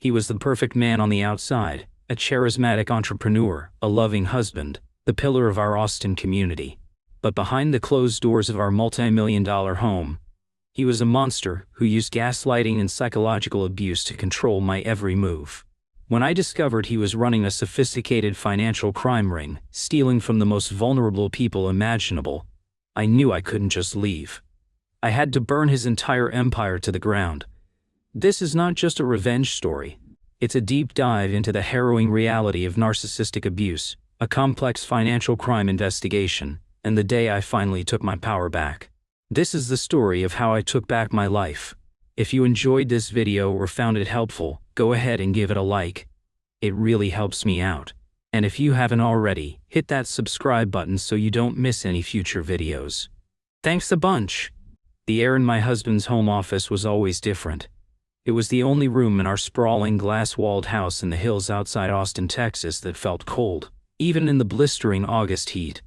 He was the perfect man on the outside, a charismatic entrepreneur, a loving husband, the pillar of our Austin community. But behind the closed doors of our multi-million-dollar home, he was a monster who used gaslighting and psychological abuse to control my every move. When I discovered he was running a sophisticated financial crime ring, stealing from the most vulnerable people imaginable, I knew I couldn't just leave. I had to burn his entire empire to the ground. This is not just a revenge story. It's a deep dive into the harrowing reality of narcissistic abuse, a complex financial crime investigation, and the day I finally took my power back. This is the story of how I took back my life. If you enjoyed this video or found it helpful, go ahead and give it a like. It really helps me out. And if you haven't already, hit that subscribe button so you don't miss any future videos. Thanks a bunch. The air in my husband's home office was always different. It was the only room in our sprawling glass-walled house in the hills outside Austin, Texas that felt cold, even in the blistering August heat.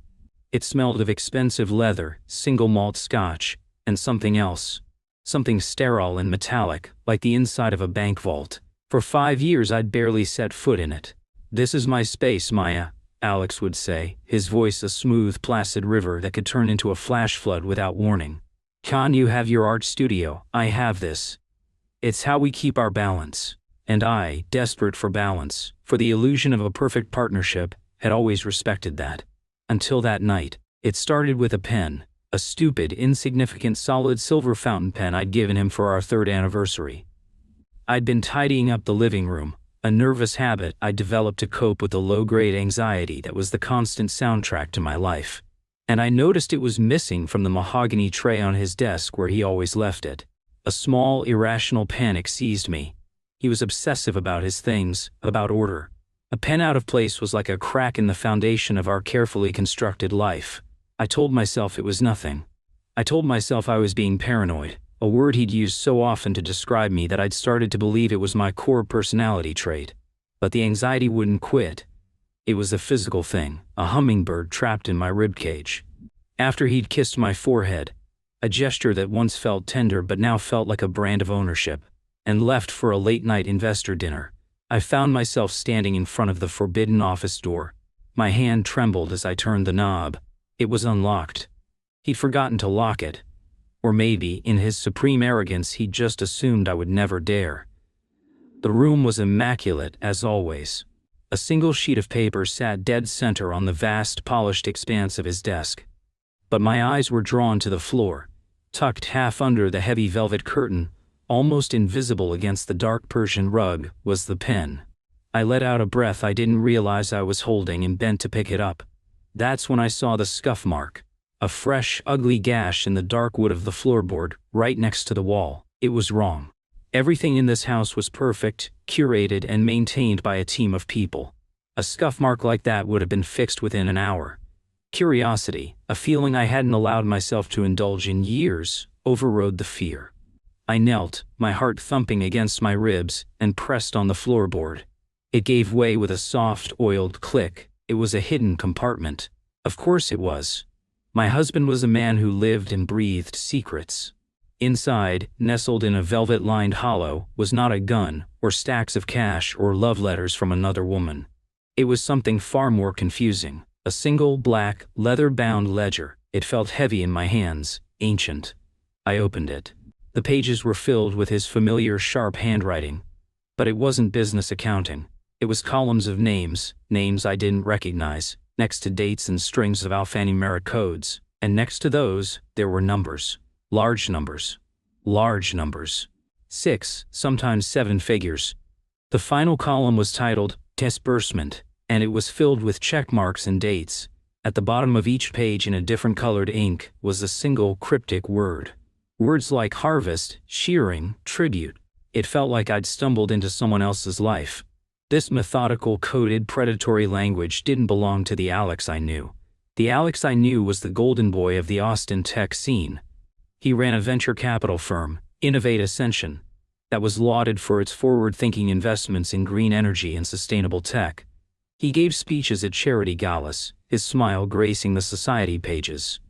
It smelled of expensive leather, single malt scotch, and something else. Something sterile and metallic, like the inside of a bank vault. For 5 years I'd barely set foot in it. "This is my space, Maya," Alex would say, his voice a smooth, placid river that could turn into a flash flood without warning. "Can you have your art studio? I have this. It's how we keep our balance." And I, desperate for balance, for the illusion of a perfect partnership, had always respected that. Until that night. It started with a pen, a stupid, insignificant solid silver fountain pen I'd given him for our 3rd anniversary. I'd been tidying up the living room, a nervous habit I'd developed to cope with the low-grade anxiety that was the constant soundtrack to my life. And I noticed it was missing from the mahogany tray on his desk where he always left it. A small, irrational panic seized me. He was obsessive about his things, about order. A pen out of place was like a crack in the foundation of our carefully constructed life. I told myself it was nothing. I told myself I was being paranoid, a word he'd used so often to describe me that I'd started to believe it was my core personality trait. But the anxiety wouldn't quit. It was a physical thing, a hummingbird trapped in my ribcage. After he'd kissed my forehead, a gesture that once felt tender but now felt like a brand of ownership, and left for a late-night investor dinner, I found myself standing in front of the forbidden office door. My hand trembled as I turned the knob. It was unlocked. He'd forgotten to lock it. Or maybe, in his supreme arrogance, he'd just assumed I would never dare. The room was immaculate, as always. A single sheet of paper sat dead center on the vast, polished expanse of his desk. But my eyes were drawn to the floor. Tucked half under the heavy velvet curtain, almost invisible against the dark Persian rug, was the pen. I let out a breath I didn't realize I was holding and bent to pick it up. That's when I saw the scuff mark. A fresh, ugly gash in the dark wood of the floorboard, right next to the wall. It was wrong. Everything in this house was perfect, curated and maintained by a team of people. A scuff mark like that would have been fixed within an hour. Curiosity, a feeling I hadn't allowed myself to indulge in years, overrode the fear. I knelt, my heart thumping against my ribs, and pressed on the floorboard. It gave way with a soft, oiled click. It was a hidden compartment. Of course it was. My husband was a man who lived and breathed secrets. Inside, nestled in a velvet-lined hollow, was not a gun, or stacks of cash, or love letters from another woman. It was something far more confusing. A single, black, leather-bound ledger. It felt heavy in my hands, ancient. I opened it. The pages were filled with his familiar sharp handwriting. But it wasn't business accounting. It was columns of names I didn't recognize, next to dates and strings of alphanumeric codes. And next to those, there were numbers. Large numbers. Large numbers. 6, sometimes 7 figures. The final column was titled, Disbursement, and it was filled with check marks and dates. At the bottom of each page in a different colored ink was a single cryptic word. Words like harvest, shearing, tribute. It felt like I'd stumbled into someone else's life. This methodical, coded, predatory language didn't belong to the Alex I knew. The Alex I knew was the golden boy of the Austin tech scene. He ran a venture capital firm, Innovate Ascension, that was lauded for its forward-thinking investments in green energy and sustainable tech. He gave speeches at charity galas, his smile gracing the society pages.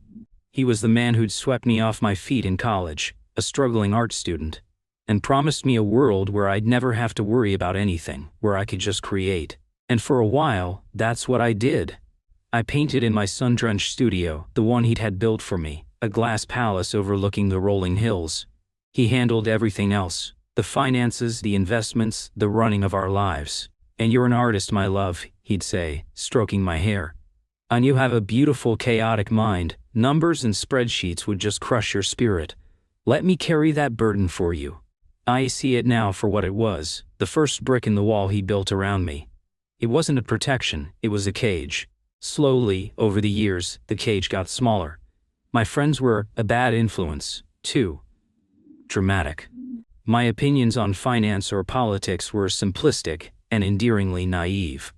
He was the man who'd swept me off my feet in college, a struggling art student. and promised me a world where I'd never have to worry about anything, where I could just create. And for a while, that's what I did. I painted in my sun-drenched studio, the one he'd had built for me, a glass palace overlooking the rolling hills. He handled everything else, the finances, the investments, the running of our lives. "And you're an artist, my love," he'd say, stroking my hair. "And you have a beautiful, chaotic mind. Numbers and spreadsheets would just crush your spirit. Let me carry that burden for you." I see it now for what it was, the first brick in the wall he built around me. It wasn't a protection, it was a cage. Slowly, over the years, the cage got smaller. My friends were a bad influence, too. Dramatic. My opinions on finance or politics were simplistic and endearingly naive.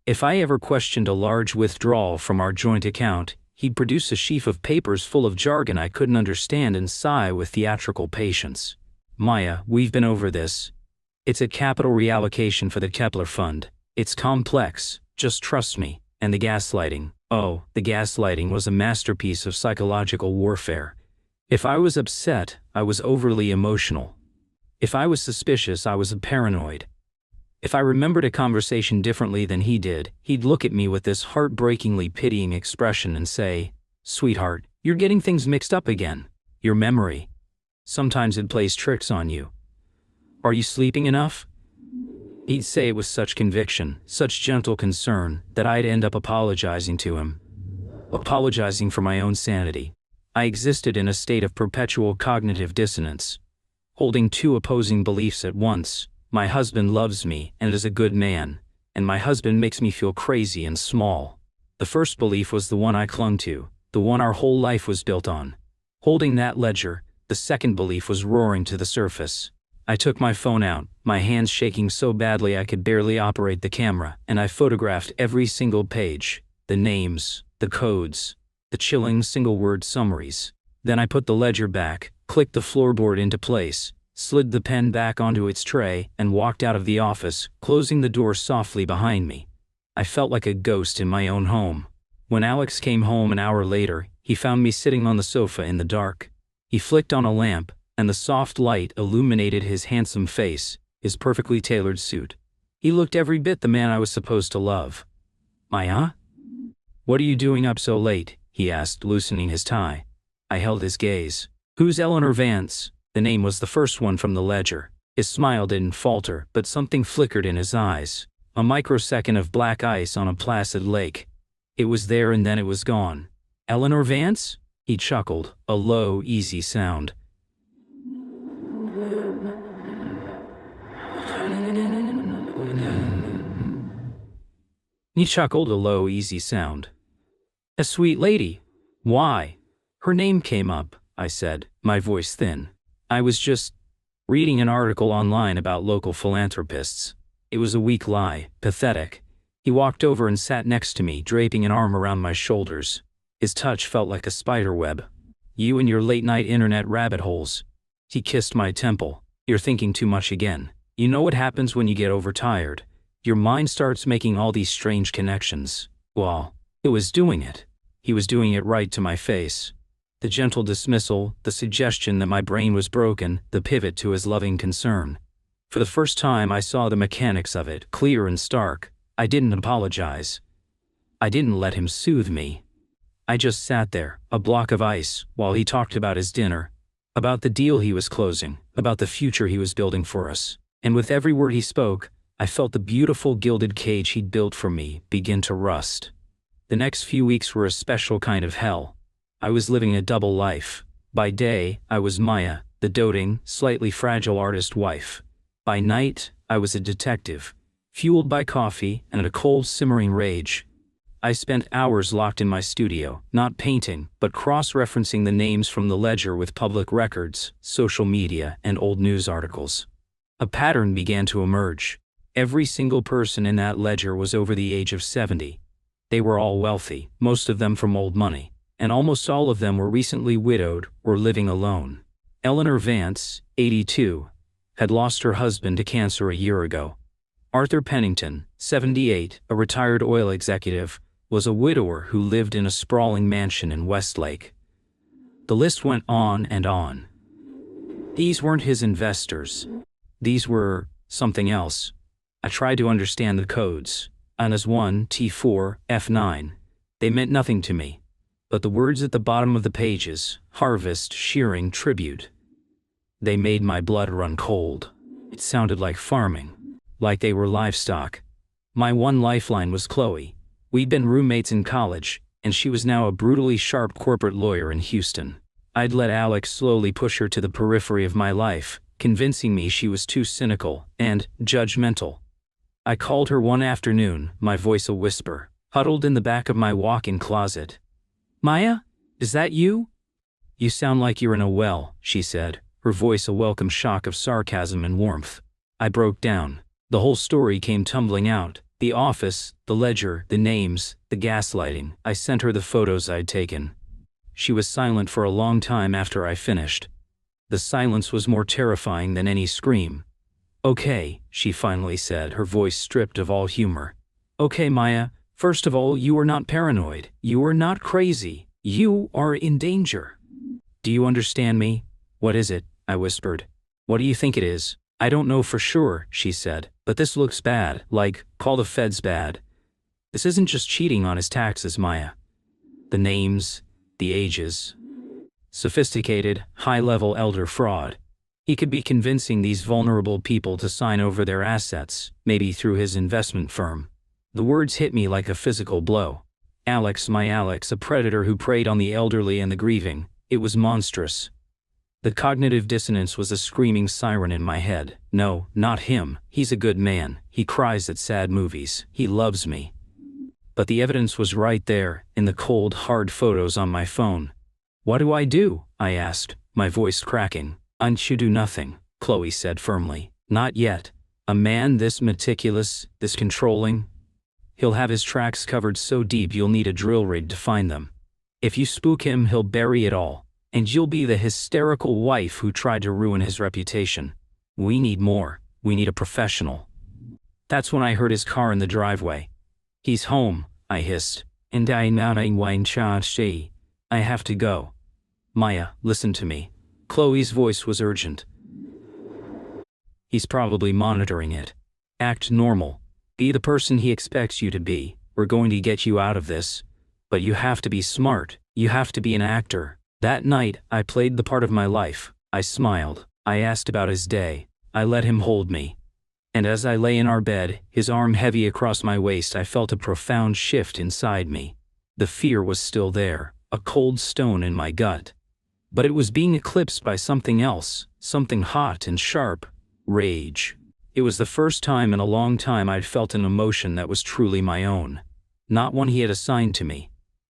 If I ever questioned a large withdrawal from our joint account, he'd produce a sheaf of papers full of jargon I couldn't understand and sigh with theatrical patience. "Maya, we've been over this. It's a capital reallocation for the Kepler Fund. It's complex, just trust me." And the gaslighting. Oh, the gaslighting was a masterpiece of psychological warfare. If I was upset, I was overly emotional. If I was suspicious, I was paranoid. If I remembered a conversation differently than he did, he'd look at me with this heartbreakingly pitying expression and say, "Sweetheart, you're getting things mixed up again. Your memory. Sometimes it plays tricks on you. Are you sleeping enough?" He'd say it with such conviction, such gentle concern, that I'd end up apologizing to him. Apologizing for my own sanity. I existed in a state of perpetual cognitive dissonance, holding two opposing beliefs at once. My husband loves me and is a good man, and my husband makes me feel crazy and small. The first belief was the one I clung to, the one our whole life was built on. Holding that ledger, the second belief was roaring to the surface. I took my phone out, my hands shaking so badly I could barely operate the camera, and I photographed every single page, the names, the codes, the chilling single-word summaries. Then I put the ledger back, clicked the floorboard into place, slid the pen back onto its tray, and walked out of the office, closing the door softly behind me. I felt like a ghost in my own home. When Alex came home an hour later, he found me sitting on the sofa in the dark. He flicked on a lamp, and the soft light illuminated his handsome face, his perfectly tailored suit. He looked every bit the man I was supposed to love. "Maya? What are you doing up so late?" he asked, loosening his tie. I held his gaze. "Who's Eleanor Vance?" The name was the first one from the ledger. His smile didn't falter, but something flickered in his eyes. A microsecond of black ice on a placid lake. It was there and then it was gone. "Eleanor Vance?" He chuckled, a low, easy sound. He chuckled, a low, easy sound. "A sweet lady. Why?" "Her name came up," I said, my voice thin. "I was just reading an article online about local philanthropists." It was a weak lie, pathetic. He walked over and sat next to me, draping an arm around my shoulders. His touch felt like a spiderweb. "You and your late-night internet rabbit holes." He kissed my temple. "You're thinking too much again. You know what happens when you get overtired. Your mind starts making all these strange connections." Well, it was doing it. He was doing it right to my face. The gentle dismissal, the suggestion that my brain was broken, the pivot to his loving concern. For the first time I saw the mechanics of it, clear and stark. I didn't apologize. I didn't let him soothe me. I just sat there, a block of ice, while he talked about his dinner, about the deal he was closing, about the future he was building for us. And with every word he spoke, I felt the beautiful gilded cage he'd built for me begin to rust. The next few weeks were a special kind of hell. I was living a double life. By day, I was Maya, the doting, slightly fragile artist wife. By night, I was a detective, fueled by coffee and a cold, simmering rage. I spent hours locked in my studio, not painting, but cross-referencing the names from the ledger with public records, social media, and old news articles. A pattern began to emerge. Every single person in that ledger was over the age of 70. They were all wealthy, most of them from old money, and almost all of them were recently widowed or living alone. Eleanor Vance, 82, had lost her husband to cancer a year ago. Arthur Pennington, 78, a retired oil executive, was a widower who lived in a sprawling mansion in Westlake. The list went on and on. These weren't his investors. These were something else. I tried to understand the codes. ANAS 1, T4, F9. They meant nothing to me. But the words at the bottom of the pages, harvest, shearing, tribute, they made my blood run cold. It sounded like farming. Like they were livestock. My one lifeline was Chloe. We'd been roommates in college, and she was now a brutally sharp corporate lawyer in Houston. I'd let Alex slowly push her to the periphery of my life, convincing me she was too cynical and judgmental. I called her one afternoon, my voice a whisper, huddled in the back of my walk-in closet. "Maya, is that you?" "You sound like you're in a well," she said, her voice a welcome shock of sarcasm and warmth. I broke down. The whole story came tumbling out. The office, the ledger, the names, the gaslighting. I sent her the photos I'd taken. She was silent for a long time after I finished. The silence was more terrifying than any scream. "Okay," she finally said, her voice stripped of all humor. "Okay, Maya, first of all, you are not paranoid. You are not crazy. You are in danger. Do you understand me?" "What is it?" I whispered. "What do you think it is?" "I don't know for sure," she said, "but this looks bad, like, call the feds bad. This isn't just cheating on his taxes, Maya. The names, the ages. Sophisticated, high-level elder fraud. He could be convincing these vulnerable people to sign over their assets, maybe through his investment firm." The words hit me like a physical blow. Alex, my Alex, a predator who preyed on the elderly and the grieving. It was monstrous. The cognitive dissonance was a screaming siren in my head. No, not him. He's a good man. He cries at sad movies. He loves me. But the evidence was right there, in the cold, hard photos on my phone. "What do I do?" I asked, my voice cracking. "You do nothing," Chloe said firmly. "Not yet. A man this meticulous, this controlling, he'll have his tracks covered so deep you'll need a drill rig to find them. If you spook him, he'll bury it all. And you'll be the hysterical wife who tried to ruin his reputation. We need more. We need a professional." That's when I heard his car in the driveway. "He's home," I hissed. "And I have to go." "Maya, listen to me." Chloe's voice was urgent. "He's probably monitoring it. Act normal. Be the person he expects you to be. We're going to get you out of this. But you have to be smart. You have to be an actor." That night, I played the part of my life. I smiled. I asked about his day. I let him hold me. And as I lay in our bed, his arm heavy across my waist, I felt a profound shift inside me. The fear was still there, a cold stone in my gut. But it was being eclipsed by something else, something hot and sharp. Rage. It was the first time in a long time I'd felt an emotion that was truly my own. Not one he had assigned to me.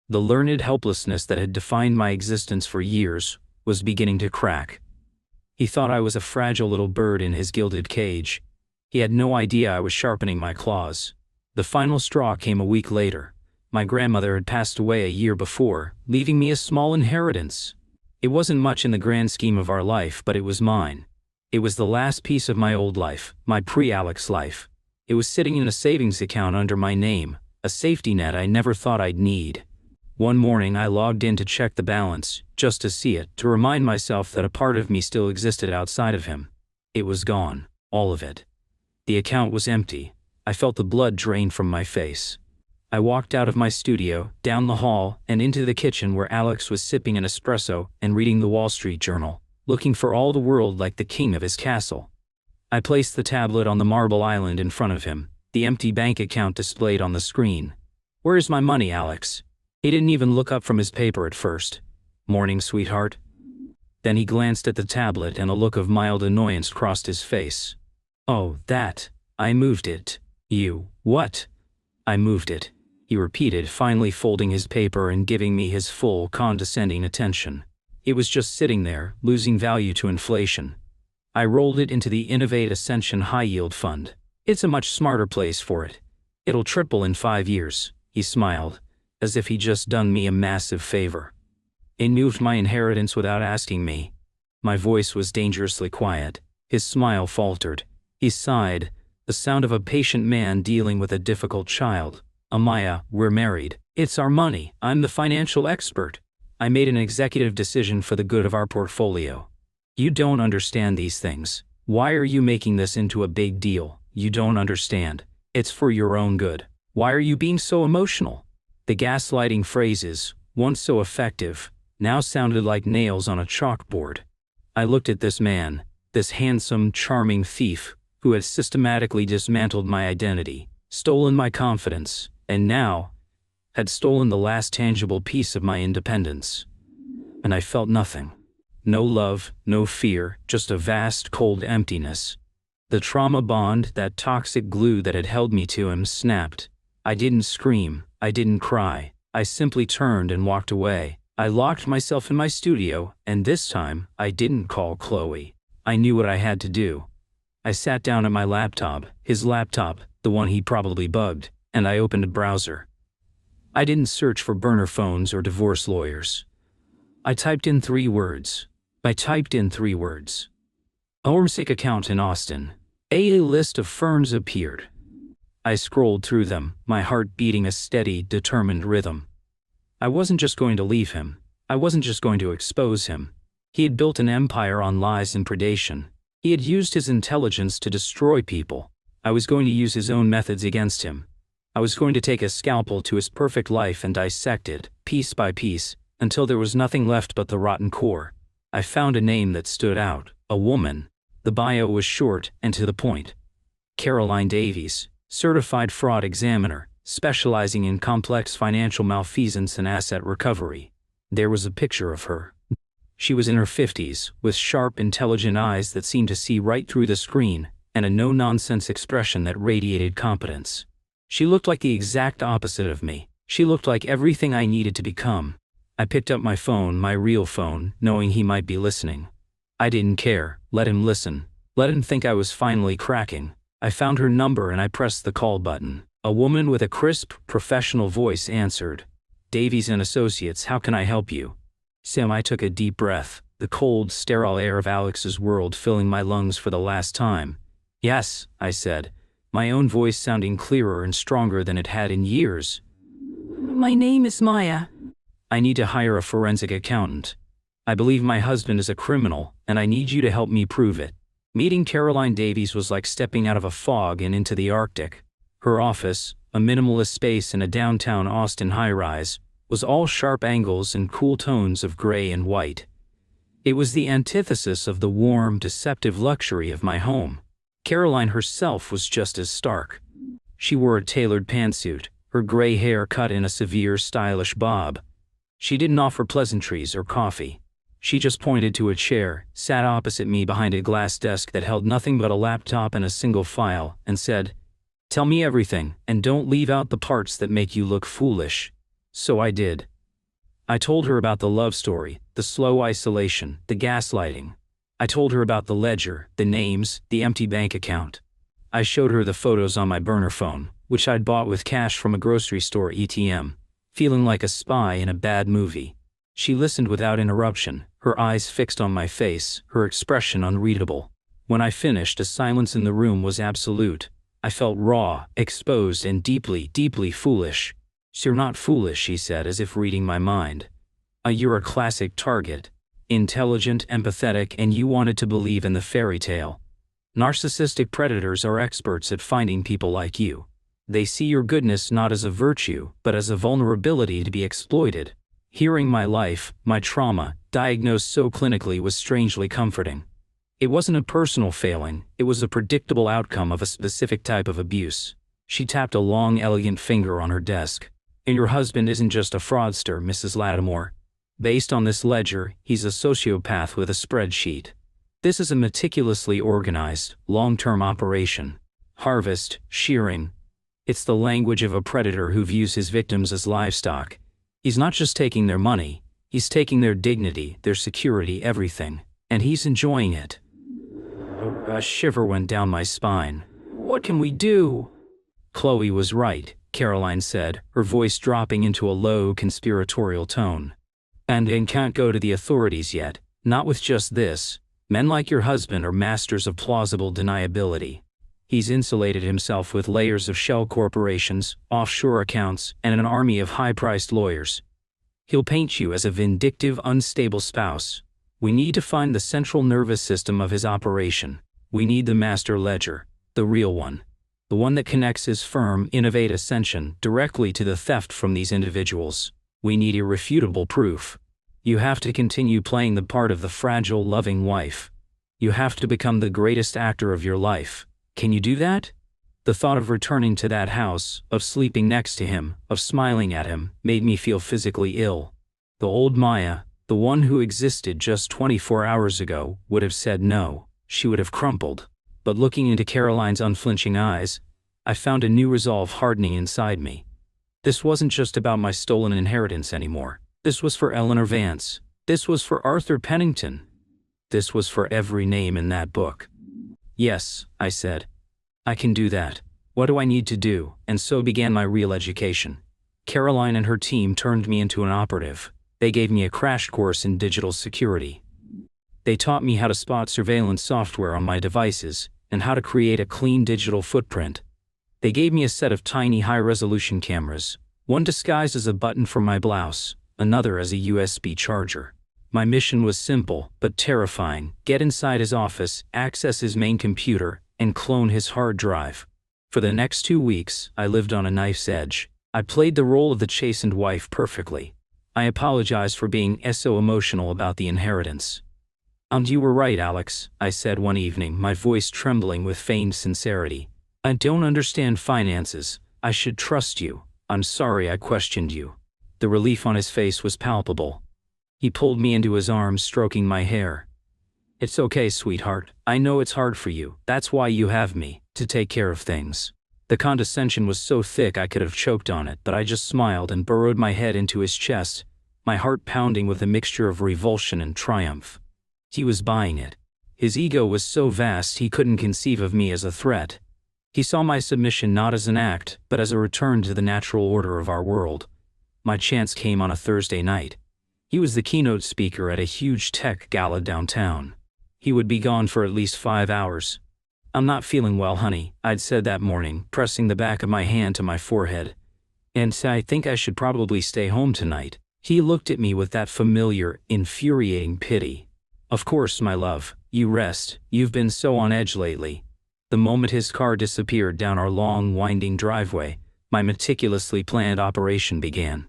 The learned helplessness that had defined my existence for years was beginning to crack. He thought I was a fragile little bird in his gilded cage. He had no idea I was sharpening my claws. The final straw came a week later. My grandmother had passed away a year before, leaving me a small inheritance. It wasn't much in the grand scheme of our life, but it was mine. It was the last piece of my old life, my pre-Alex life. It was sitting in a savings account under my name, a safety net I never thought I'd need. One morning I logged in to check the balance, just to see it, to remind myself that a part of me still existed outside of him. It was gone, all of it. The account was empty. I felt the blood drain from my face. I walked out of my studio, down the hall, and into the kitchen where Alex was sipping an espresso and reading the Wall Street Journal, looking for all the world like the king of his castle. I placed the tablet on the marble island in front of him, the empty bank account displayed on the screen. "Where's my money, Alex?" He didn't even look up from his paper at first. "Morning, sweetheart." Then he glanced at the tablet and a look of mild annoyance crossed his face. "Oh, that. I moved it." "You, what?" "I moved it," he repeated, finally folding his paper and giving me his full, condescending attention. It was just sitting there, losing value to inflation. "I rolled it into the Innovate Ascension High Yield Fund. It's a much smarter place for it. It'll triple in 5 years." He smiled, as if he'd just done me a massive favor. "He moved my inheritance without asking me." My voice was dangerously quiet. His smile faltered. He sighed, the sound of a patient man dealing with a difficult child. "Amaya, we're married. It's our money. I'm the financial expert. I made an executive decision for the good of our portfolio. You don't understand these things. Why are you making this into a big deal? You don't understand. It's for your own good. Why are you being so emotional? The gaslighting phrases, once so effective, now sounded like nails on a chalkboard. I looked at this man, this handsome, charming thief, who had systematically dismantled my identity, stolen my confidence, and now had stolen the last tangible piece of my independence. And I felt nothing. No love, no fear, just a vast, cold emptiness. The trauma bond, that toxic glue that had held me to him, snapped. I didn't scream, I didn't cry. I simply turned and walked away. I locked myself in my studio, and this time, I didn't call Chloe. I knew what I had to do. I sat down at my laptop, his laptop, the one he probably bugged, and I opened a browser. I didn't search for burner phones or divorce lawyers. I typed in three words. Toxic account in Austin. A list of firms appeared. I scrolled through them, my heart beating a steady, determined rhythm. I wasn't just going to leave him. I wasn't just going to expose him. He had built an empire on lies and predation. He had used his intelligence to destroy people. I was going to use his own methods against him. I was going to take a scalpel to his perfect life and dissect it, piece by piece, until there was nothing left but the rotten core. I found a name that stood out, a woman. The bio was short and to the point. Caroline Davies, certified fraud examiner, specializing in complex financial malfeasance and asset recovery. There was a picture of her. She was in her 50s, with sharp, intelligent eyes that seemed to see right through the screen, and a no-nonsense expression that radiated competence. She looked like the exact opposite of me. She looked like everything I needed to become. I picked up my phone, my real phone, knowing he might be listening. I didn't care. Let him listen. Let him think I was finally cracking. I found her number and I pressed the call button. A woman with a crisp, professional voice answered. Davies and Associates, how can I help you? Sam, I took a deep breath, the cold, sterile air of Alex's world filling my lungs for the last time. Yes, I said, my own voice sounding clearer and stronger than it had in years. My name is Maya. I need to hire a forensic accountant. I believe my husband is a criminal, and I need you to help me prove it. Meeting Caroline Davies was like stepping out of a fog and into the Arctic. Her office, a minimalist space in a downtown Austin high-rise, was all sharp angles and cool tones of gray and white. It was the antithesis of the warm, deceptive luxury of my home. Caroline herself was just as stark. She wore a tailored pantsuit, her gray hair cut in a severe, stylish bob. She didn't offer pleasantries or coffee. She just pointed to a chair, sat opposite me behind a glass desk that held nothing but a laptop and a single file, and said, "Tell me everything, and don't leave out the parts that make you look foolish." So I did. I told her about the love story, the slow isolation, the gaslighting. I told her about the ledger, the names, the empty bank account. I showed her the photos on my burner phone, which I'd bought with cash from a grocery store ATM, feeling like a spy in a bad movie. She listened without interruption, her eyes fixed on my face, her expression unreadable. When I finished, the silence in the room was absolute. I felt raw, exposed, and deeply, deeply foolish. "You're not foolish," she said, as if reading my mind. You're a classic target. Intelligent, empathetic, and you wanted to believe in the fairy tale. Narcissistic predators are experts at finding people like you. They see your goodness not as a virtue, but as a vulnerability to be exploited. Hearing my life, my trauma, diagnosed so clinically was strangely comforting. It wasn't a personal failing, it was a predictable outcome of a specific type of abuse. She tapped a long, elegant finger on her desk. "And your husband isn't just a fraudster, Mrs. Lattimore. Based on this ledger, he's a sociopath with a spreadsheet. This is a meticulously organized, long-term operation. Harvest, shearing. It's the language of a predator who views his victims as livestock. He's not just taking their money, he's taking their dignity, their security, everything. And he's enjoying it." A shiver went down my spine. "What can we do?" Chloe was right, Caroline said, her voice dropping into a low, conspiratorial tone. And can't go to the authorities yet, not with just this. Men like your husband are masters of plausible deniability. He's insulated himself with layers of shell corporations, offshore accounts, and an army of high-priced lawyers. He'll paint you as a vindictive, unstable spouse. We need to find the central nervous system of his operation. We need the master ledger, the real one. The one that connects his firm Innovate Ascension directly to the theft from these individuals. We need irrefutable proof. You have to continue playing the part of the fragile, loving wife. You have to become the greatest actor of your life. Can you do that? The thought of returning to that house, of sleeping next to him, of smiling at him, made me feel physically ill. The old Maya, the one who existed just 24 hours ago, would have said no. She would have crumpled. But looking into Caroline's unflinching eyes, I found a new resolve hardening inside me. This wasn't just about my stolen inheritance anymore. This was for Eleanor Vance. This was for Arthur Pennington. This was for every name in that book. Yes, I said. I can do that. What do I need to do? And so began my real education. Caroline and her team turned me into an operative. They gave me a crash course in digital security. They taught me how to spot surveillance software on my devices and how to create a clean digital footprint. They gave me a set of tiny high-resolution cameras, one disguised as a button for my blouse, another as a USB charger. My mission was simple but terrifying: get inside his office, access his main computer, and clone his hard drive. For the next 2 weeks, I lived on a knife's edge. I played the role of the chastened wife perfectly. I apologized for being so emotional about the inheritance. "And you were right, Alex," I said one evening, my voice trembling with feigned sincerity. "I don't understand finances. I should trust you. I'm sorry I questioned you." The relief on his face was palpable. He pulled me into his arms, stroking my hair. "It's okay, sweetheart. I know it's hard for you. That's why you have me, to take care of things." The condescension was so thick I could have choked on it, but I just smiled and burrowed my head into his chest, my heart pounding with a mixture of revulsion and triumph. He was buying it. His ego was so vast he couldn't conceive of me as a threat. He saw my submission not as an act, but as a return to the natural order of our world. My chance came on a Thursday night. He was the keynote speaker at a huge tech gala downtown. He would be gone for at least 5 hours. "I'm not feeling well, honey," I'd said that morning, pressing the back of my hand to my forehead. "And I think I should probably stay home tonight." He looked at me with that familiar, infuriating pity. "Of course, my love, you rest. You've been so on edge lately." The moment his car disappeared down our long, winding driveway, my meticulously planned operation began.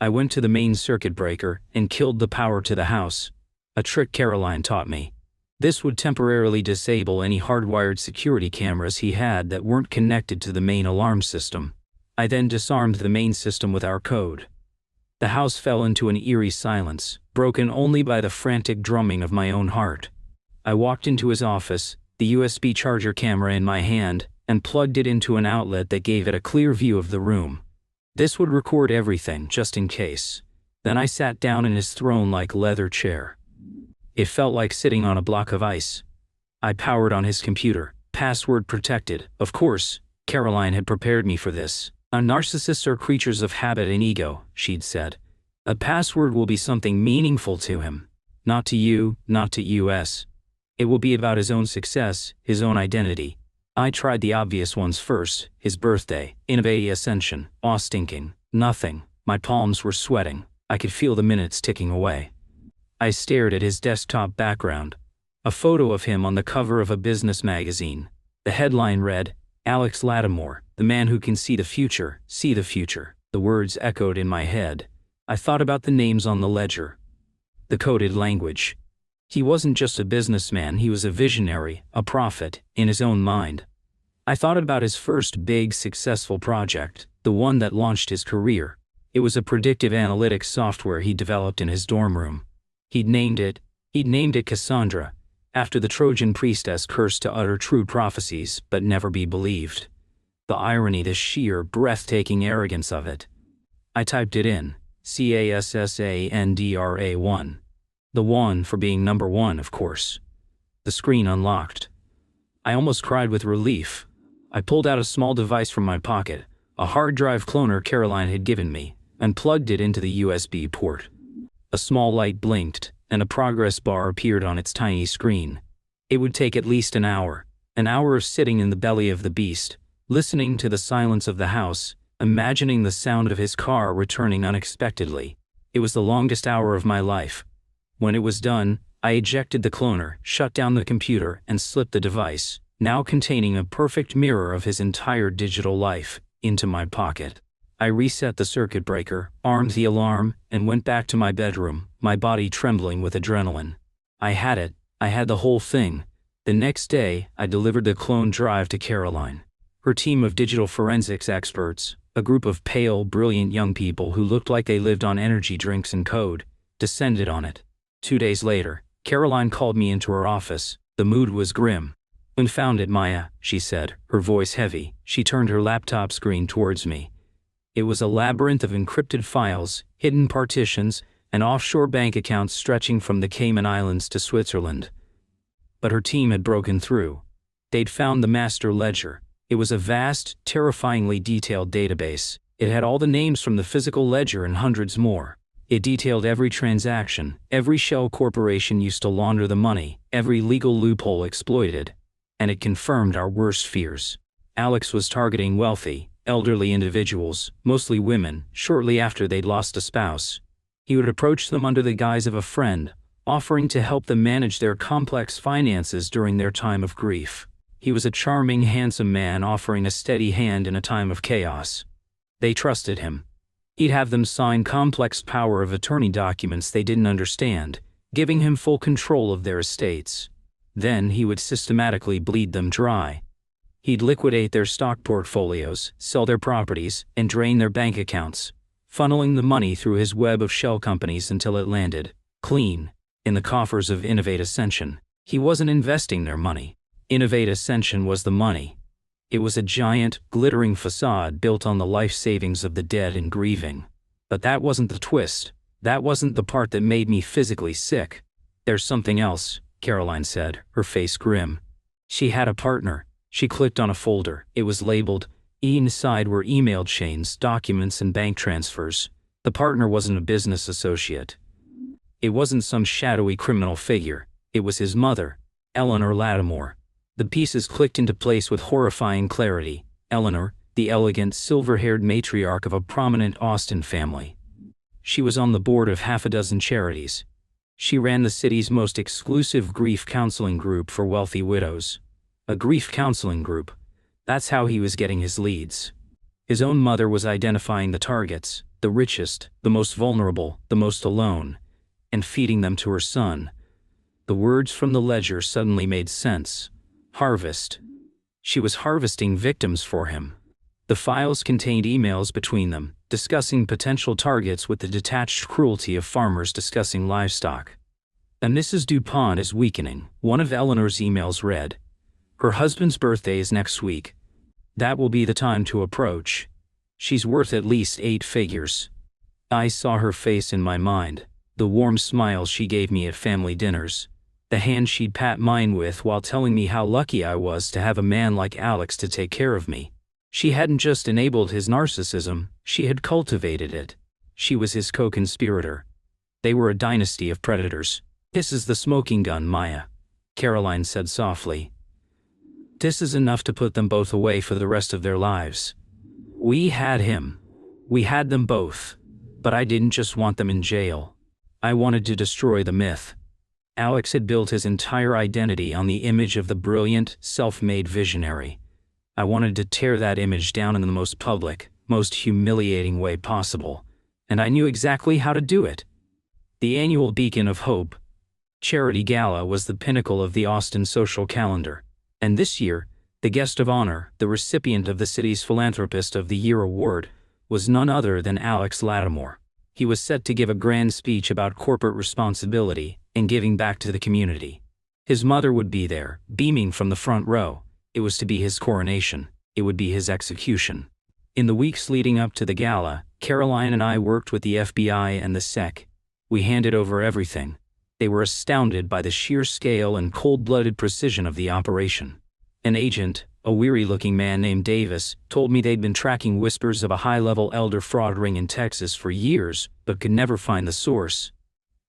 I went to the main circuit breaker and killed the power to the house, a trick Caroline taught me. This would temporarily disable any hardwired security cameras he had that weren't connected to the main alarm system. I then disarmed the main system with our code. The house fell into an eerie silence, broken only by the frantic drumming of my own heart. I walked into his office, the USB charger camera in my hand, and plugged it into an outlet that gave it a clear view of the room. This would record everything, just in case. Then I sat down in his throne-like leather chair. It felt like sitting on a block of ice. I powered on his computer, password protected. Of course, Caroline had prepared me for this. "Narcissists are creatures of habit and ego," she'd said. "A password will be something meaningful to him. Not to you, not to us. It will be about his own success, his own identity." I tried the obvious ones first: his birthday, Innovate Ascension, stinking, nothing. My palms were sweating. I could feel the minutes ticking away. I stared at his desktop background, a photo of him on the cover of a business magazine. The headline read, "Alex Lattimore, the man who can see the future, see the future." The words echoed in my head. I thought about the names on the ledger, the coded language. He wasn't just a businessman, he was a visionary, a prophet, in his own mind. I thought about his first big, successful project, the one that launched his career. It was a predictive analytics software he developed in his dorm room. He'd named it Cassandra, after the Trojan priestess cursed to utter true prophecies but never be believed. The irony, the sheer, breathtaking arrogance of it. I typed it in, Cassandra1. The one for being number one, of course. The screen unlocked. I almost cried with relief. I pulled out a small device from my pocket, a hard drive cloner Caroline had given me, and plugged it into the USB port. A small light blinked, and a progress bar appeared on its tiny screen. It would take at least an hour of sitting in the belly of the beast, listening to the silence of the house, imagining the sound of his car returning unexpectedly. It was the longest hour of my life. When it was done, I ejected the cloner, shut down the computer, and slipped the device, now containing a perfect mirror of his entire digital life, into my pocket. I reset the circuit breaker, armed the alarm, and went back to my bedroom, my body trembling with adrenaline. I had it. I had the whole thing. The next day, I delivered the clone drive to Caroline. Her team of digital forensics experts, a group of pale, brilliant young people who looked like they lived on energy drinks and code, descended on it. 2 days later, Caroline called me into her office. The mood was grim. "Confound it, Maya," she said, her voice heavy. She turned her laptop screen towards me. It was a labyrinth of encrypted files, hidden partitions, and offshore bank accounts stretching from the Cayman Islands to Switzerland. But her team had broken through. They'd found the master ledger. It was a vast, terrifyingly detailed database. It had all the names from the physical ledger and hundreds more. It detailed every transaction, every shell corporation used to launder the money, every legal loophole exploited. And it confirmed our worst fears. Alex was targeting wealthy, elderly individuals, mostly women, shortly after they'd lost a spouse. He would approach them under the guise of a friend, offering to help them manage their complex finances during their time of grief. He was a charming, handsome man offering a steady hand in a time of chaos. They trusted him. He'd have them sign complex power of attorney documents they didn't understand, giving him full control of their estates. Then he would systematically bleed them dry. He'd liquidate their stock portfolios, sell their properties, and drain their bank accounts, funneling the money through his web of shell companies until it landed, clean, in the coffers of Innovate Ascension. He wasn't investing their money. Innovate Ascension was the money. It was a giant, glittering facade built on the life savings of the dead and grieving. But that wasn't the twist. That wasn't the part that made me physically sick. "There's something else," Caroline said, her face grim. She had a partner. She clicked on a folder. It was labeled. Inside were email chains, documents, and bank transfers. The partner wasn't a business associate. It wasn't some shadowy criminal figure. It was his mother, Eleanor Lattimore. The pieces clicked into place with horrifying clarity. Eleanor, the elegant, silver-haired matriarch of a prominent Austin family. She was on the board of half a dozen charities. She ran the city's most exclusive grief counseling group for wealthy widows. A grief counseling group. That's how he was getting his leads. His own mother was identifying the targets, the richest, the most vulnerable, the most alone, and feeding them to her son. The words from the ledger suddenly made sense. Harvest. She was harvesting victims for him. The files contained emails between them, discussing potential targets with the detached cruelty of farmers discussing livestock. "And Mrs. DuPont is weakening," one of Eleanor's emails read. "Her husband's birthday is next week. That will be the time to approach. She's worth at least 8 figures. I saw her face in my mind, the warm smile she gave me at family dinners, the hand she'd pat mine with while telling me how lucky I was to have a man like Alex to take care of me. She hadn't just enabled his narcissism, she had cultivated it. She was his co-conspirator. They were a dynasty of predators. "This is the smoking gun, Maya," Caroline said softly. "This is enough to put them both away for the rest of their lives. We had him. We had them both. But I didn't just want them in jail. I wanted to destroy the myth. Alex had built his entire identity on the image of the brilliant, self-made visionary. I wanted to tear that image down in the most public, most humiliating way possible. And I knew exactly how to do it." The annual Beacon of Hope Charity Gala was the pinnacle of the Austin social calendar. And this year, the guest of honor, the recipient of the city's Philanthropist of the Year award, was none other than Alex Lattimore. He was set to give a grand speech about corporate responsibility and giving back to the community. His mother would be there, beaming from the front row. It was to be his coronation. It would be his execution. In the weeks leading up to the gala, Caroline and I worked with the FBI and the SEC. We handed over everything. They were astounded by the sheer scale and cold-blooded precision of the operation. An agent, a weary-looking man named Davis, told me they'd been tracking whispers of a high-level elder fraud ring in Texas for years, but could never find the source.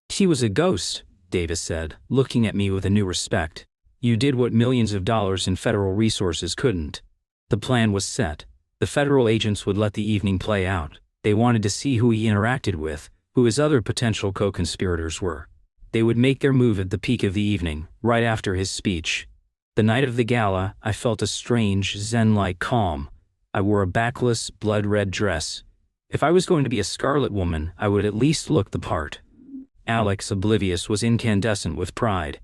"He was a ghost," Davis said, looking at me with a new respect. "You did what millions of dollars in federal resources couldn't." The plan was set. The federal agents would let the evening play out. They wanted to see who he interacted with, who his other potential co-conspirators were. They would make their move at the peak of the evening, right after his speech. The night of the gala, I felt a strange, zen-like calm. I wore a backless, blood-red dress. If I was going to be a Scarlet Woman, I would at least look the part. Alex, oblivious, was incandescent with pride.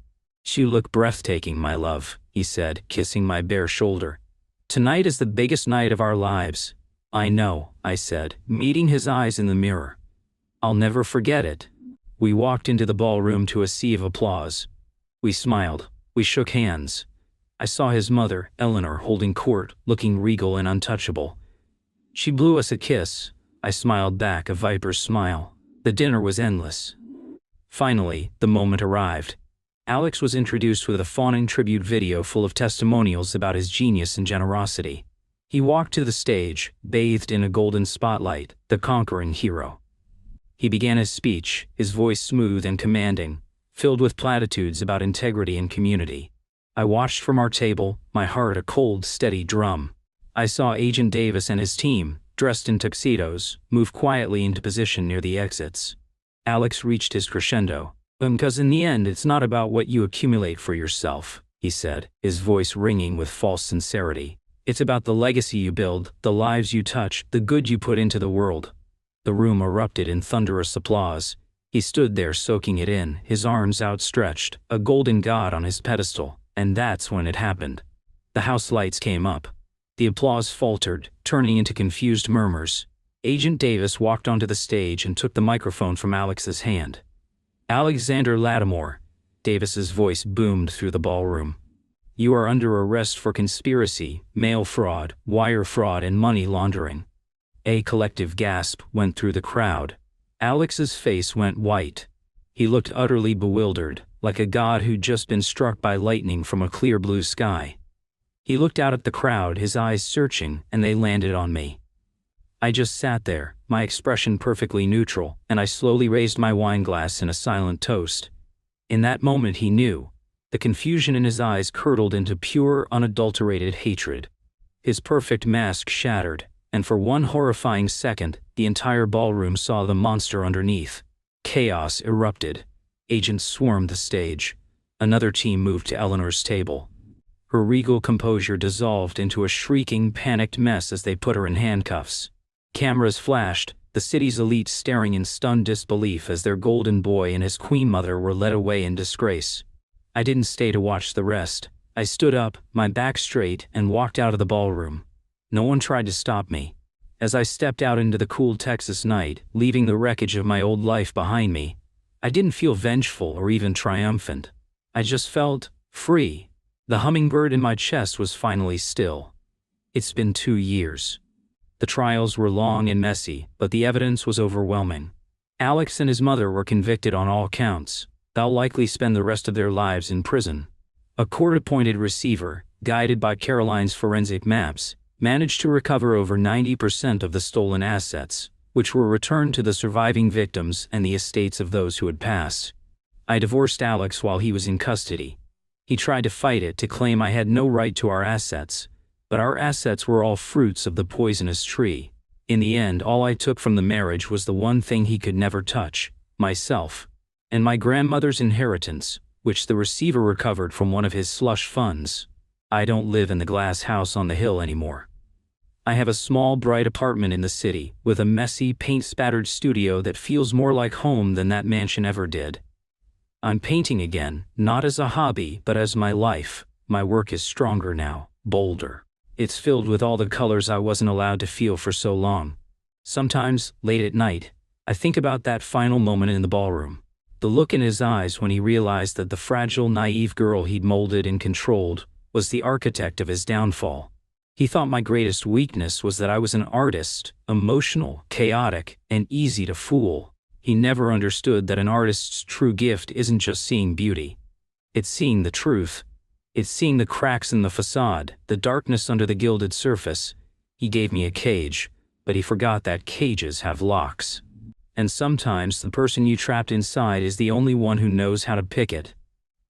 "You look breathtaking, my love," he said, kissing my bare shoulder. "Tonight is the biggest night of our lives." "I know," I said, meeting his eyes in the mirror. "I'll never forget it." We walked into the ballroom to a sea of applause. We smiled. We shook hands. I saw his mother, Eleanor, holding court, looking regal and untouchable. She blew us a kiss. I smiled back, a viper's smile. The dinner was endless. Finally, the moment arrived. Alex was introduced with a fawning tribute video full of testimonials about his genius and generosity. He walked to the stage, bathed in a golden spotlight, the conquering hero. He began his speech, his voice smooth and commanding, filled with platitudes about integrity and community. I watched from our table, my heart a cold, steady drum. I saw Agent Davis and his team, dressed in tuxedos, move quietly into position near the exits. Alex reached his crescendo. "Because in the end it's not about what you accumulate for yourself," he said, his voice ringing with false sincerity. "It's about the legacy you build, the lives you touch, the good you put into the world." The room erupted in thunderous applause. He stood there soaking it in, his arms outstretched, a golden god on his pedestal, and that's when it happened. The house lights came up. The applause faltered, turning into confused murmurs. Agent Davis walked onto the stage and took the microphone from Alex's hand. "Alexander Lattimore," Davis's voice boomed through the ballroom. "You are under arrest for conspiracy, mail fraud, wire fraud, and money laundering." A collective gasp went through the crowd. Alex's face went white. He looked utterly bewildered, like a god who'd just been struck by lightning from a clear blue sky. He looked out at the crowd, his eyes searching, and they landed on me. I just sat there, my expression perfectly neutral, and I slowly raised my wine glass in a silent toast. In that moment he knew. The confusion in his eyes curdled into pure, unadulterated hatred. His perfect mask shattered, and for one horrifying second, the entire ballroom saw the monster underneath. Chaos erupted. Agents swarmed the stage. Another team moved to Eleanor's table. Her regal composure dissolved into a shrieking, panicked mess as they put her in handcuffs. Cameras flashed, the city's elite staring in stunned disbelief as their golden boy and his queen mother were led away in disgrace. I didn't stay to watch the rest. I stood up, my back straight, and walked out of the ballroom. No one tried to stop me. As I stepped out into the cool Texas night, leaving the wreckage of my old life behind me, I didn't feel vengeful or even triumphant. I just felt free. The hummingbird in my chest was finally still. It's been 2 years. The trials were long and messy, but the evidence was overwhelming. Alex and his mother were convicted on all counts. They'll likely spend the rest of their lives in prison. A court-appointed receiver, guided by Caroline's forensic maps, managed to recover over 90% of the stolen assets, which were returned to the surviving victims and the estates of those who had passed. I divorced Alex while he was in custody. He tried to fight it, to claim I had no right to our assets, but our assets were all fruits of the poisonous tree. In the end, all I took from the marriage was the one thing he could never touch, myself, and my grandmother's inheritance, which the receiver recovered from one of his slush funds. I don't live in the glass house on the hill anymore. I have a small, bright apartment in the city, with a messy, paint-spattered studio that feels more like home than that mansion ever did. I'm painting again, not as a hobby, but as my life. My work is stronger now, bolder. It's filled with all the colors I wasn't allowed to feel for so long. Sometimes, late at night, I think about that final moment in the ballroom. The look in his eyes when he realized that the fragile, naive girl he'd molded and controlled was the architect of his downfall. He thought my greatest weakness was that I was an artist, emotional, chaotic, and easy to fool. He never understood that an artist's true gift isn't just seeing beauty. It's seeing the truth. It's seeing the cracks in the facade, the darkness under the gilded surface. He gave me a cage, but he forgot that cages have locks. And sometimes the person you trapped inside is the only one who knows how to pick it.